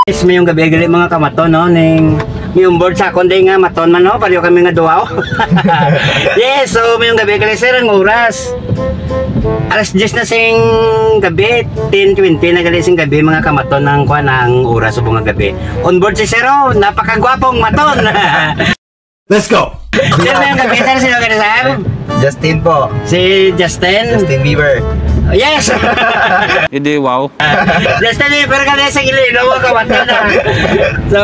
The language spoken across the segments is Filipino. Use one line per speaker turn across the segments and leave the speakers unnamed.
Yes, may yung gabi gali mga kamaton no ning may board sa kundi nga maton man no pareho kami nga duwa. Yes, so may yung gabi gali sir ang oras. Alas 10 na sing gabi, 10:20 na gali sing gabi mga kamaton ng kuan ang oras ubong nga gabi. On board si Sero, napakagwapong maton.
Let's go.
Sir, may yung gabi sir sino gali sir?
Justin po.
Si Justin.
Justin Bieber.
Yes.
Hindi, wow.
Justin Bieber ka na sa gilid, mga kamaton na. So,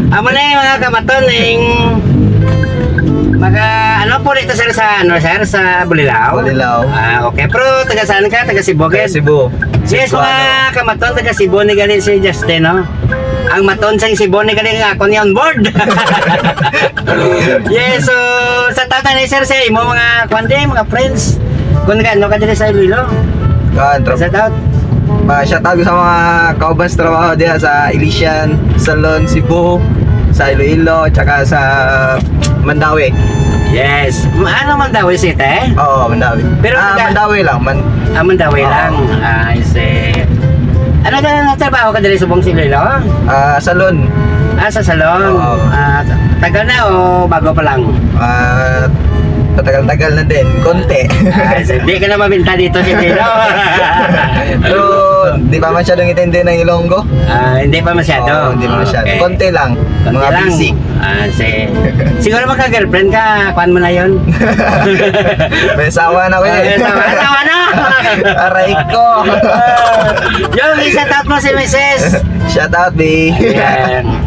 amo na yung mga kamaton yung ano po dito sir sa sa Bulilao?
Bulilao.
Okay. Pero taga saan ka? Taga Cebu?
Cebu.
Yes, mga kamaton taga Cebu ni galing si Justin, no? Ang maton sa Cebu ni galing ako niya on board. Yes, so sa tata ni sir sa imo mga kwande, mga friends. Kung ano ka dito sa Iloilo? Shout out.
Shout out sa mga kaubans trabaho diya sa Elysian, Salon, Cebu, sa Iloilo, tsaka sa Mandawi.
Yes. Ano Mandawi City?
Oo, Mandawi. Pero Mandawi lang.
Mandawi lang. I see. Ano ka na trabaho ka dito sa buong Iloilo?
Salon.
Sa salon. Tagal na o bago pa lang?
Tagal-tagal na din, konti.
Hindi ka na mabinta dito si Tino.
Pero di pa masyadong itindi ng Ilonggo?
Hindi pa masyado.
Hindi pa masyado. Okay. Konti lang.
Konti
mga
lang.
basic.
Siguro magka-girlfriend ka, kuhan mo na yun.
May sawa na ko eh.
Sawa na!
Aray ko.
Yung shout out mo si Mrs.
Shout out, B.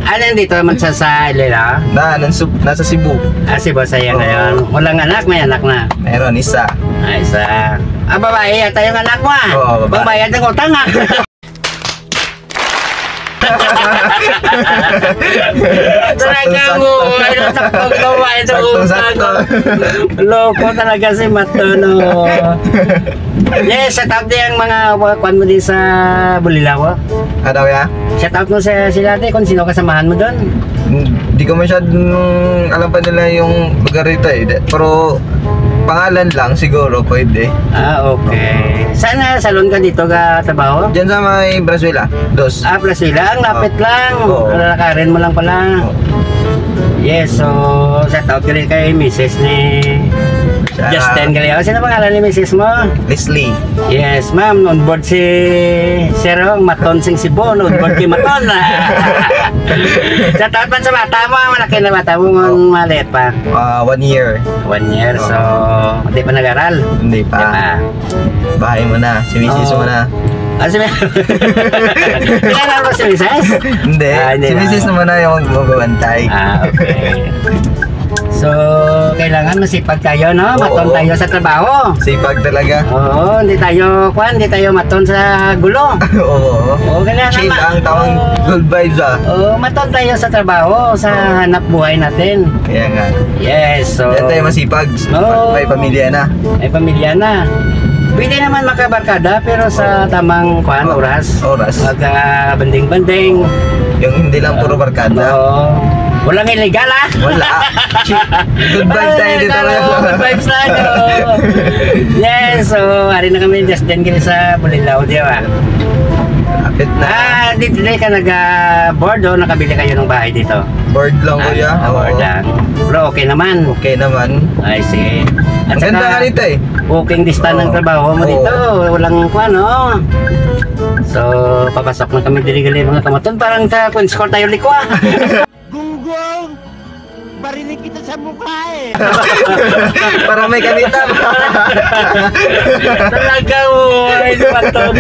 Ano dito sa Iloilo?
Nasa Cebu.
Cebu sa'yo ngayon. Walang anak, may anak na.
Meron, isa.
Isa. Babae, at yung anak mo
Oo, babae.
Babayad ng utang Talaga mo, ano saktong babayad ng utang. Loko talaga si Matono. Yes, shout out din ang mga kwan mo din sa Bulilao.
Ano ya?
Shout out mo sa sila kung sino kasamahan mo doon.
Hindi ko masyadong alam pa nila yung lugar rito eh. Pero pangalan lang siguro pwede.
Okay. Saan salon ka dito ka trabaho?
Diyan sa may Brazuela. Dos.
Brazuela. Ang lapit lang. Lalakarin mo lang pala. Yes, so shout out rin kay Mrs. ni Justin Galeo. Sino pangalan ni Mrs. mo?
Leslie.
Yes, ma'am. On board si Sero, Maton sing Cebu. On board kay Maton. Shout out man sa bata mo. Malaki na bata mo. Maliit pa.
1 year.
1 year. So, hindi pa nag-aral?
Hindi pa. Bahay mo na. Si Mrs. mo na.
Si Kailan mo si Mrs.?
Hindi. Si Mrs. naman na yung magbabantay.
Okay. So, kailangan masipag tayo, no? Maton tayo sa trabaho.
Sipag talaga.
Oo, hindi tayo maton sa gulo. Oo, kailangan
chill ang tawang good vibes
maton tayo sa trabaho, sa hanap buhay natin.
Kaya nga.
Yes, so
yan tayo masipag. May pamilya na.
May pamilya na. Pwede naman makabarkada pero sa tamang oras. Magka-banding-banding.
Yung hindi lang puro barkada.
Walang illegal
Wala. Good vibes tayo dito.
Good vibes tayo. Yes, so hari na kami Justin Gil sa Bulilao, di ba?
Kapit na.
Dito ka nag-board o nakabili kayo ng bahay dito?
Board lang kuya.
Board lang. Pero okay naman.
Okay naman.
I see. At
ganda nga dito eh.
Walking distance ng trabaho mo dito. Walang So, papasok na kami dili-gali mga kamaton. Parang sa Queen's Court tayo liko Gunggong! Barinig kita sa mukha eh!
Para may kanita.
Talaga mo! Ay, lumatog!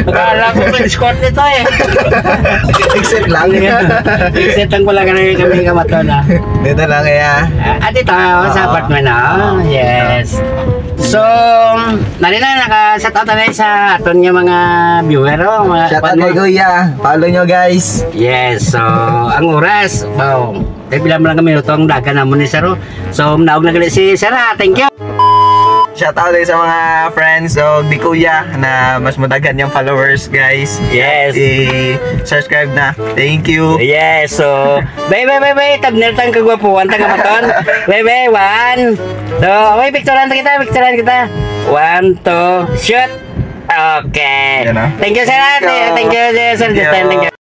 Akala ko Queen's Court nito eh!
Exit lang.
Exit lang pala kami kamaton
Dito lang kaya.
Dito sa apartment Yes! So, naka-shoutout na sa aton yung mga viewer
Shoutout kay kuya. Follow nyo guys.
Yes, so ang oras bilang lang kami ito ang daga naman ni Saro. So, naog na gali si Sara. Thank you.
Shoutout din sa mga friends di kuya na mas madagan yung followers guys.
Yes.
I-subscribe na. Thank you.
Yes, so bye. Tabnil tang kagwapuan tang kamaton. Bye. 1, 2. Picturean kita. 1, 2, shoot. Okay. Thank you, Sir. Thank you, Sir Justin. Thank you.